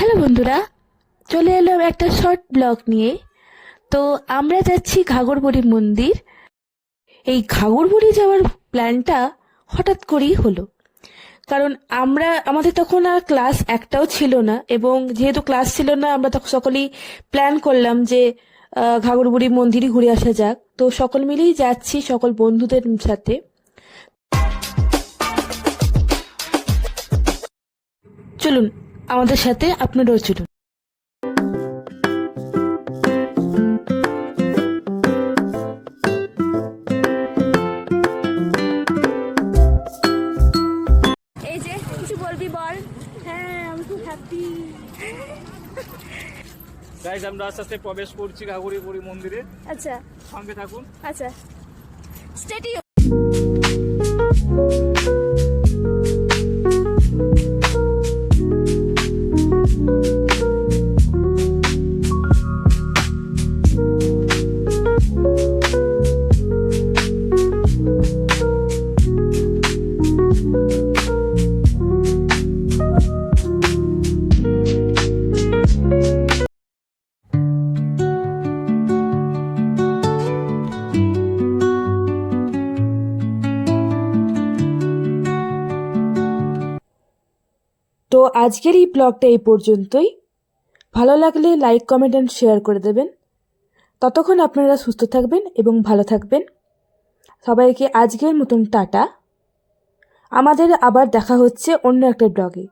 Hello বন্ধুরা, চলে এলাম একটা শর্ট ব্লগ নিয়ে। তো আমরা যাচ্ছি ঘাগরবুড়ি মন্দির। এই ঘাগরবুড়ি যাওয়ার প্ল্যানটা হঠাৎ করেই হলো, কারণ আমাদের তখন আর ক্লাস একটাও ছিল না, এবং যেহেতু ক্লাস ছিল না আমরা তখন সকলেই প্ল্যান করলাম যে ঘাগরবুড়ি মন্দিরই ঘুরে আসা যাক। তো সকল মিলেই যাচ্ছি সকল বন্ধুদের সাথে। চলুন আমাদের সাথে, আপনারাও চলুন। এই যে কিছু বলবি বল। হ্যাঁ, আমি খুব হ্যাপি। গাইস, আমরা আস্তে আস্তে প্রবেশ করছি ঘাগরবুড়ি মন্দিরে। আচ্ছা সঙ্গে থাকুন। আচ্ছা, স্টেডি। তো আজকের এই ব্লগটা এই পর্যন্তই। ভালো লাগলে লাইক, কমেন্ট অ্যান্ড শেয়ার করে দেবেন। ততক্ষণ আপনারা সুস্থ থাকবেন এবং ভালো থাকবেন। সবাইকে আজকের মতন টাটা। আমাদের আবার দেখা হচ্ছে অন্য একটা ব্লগে।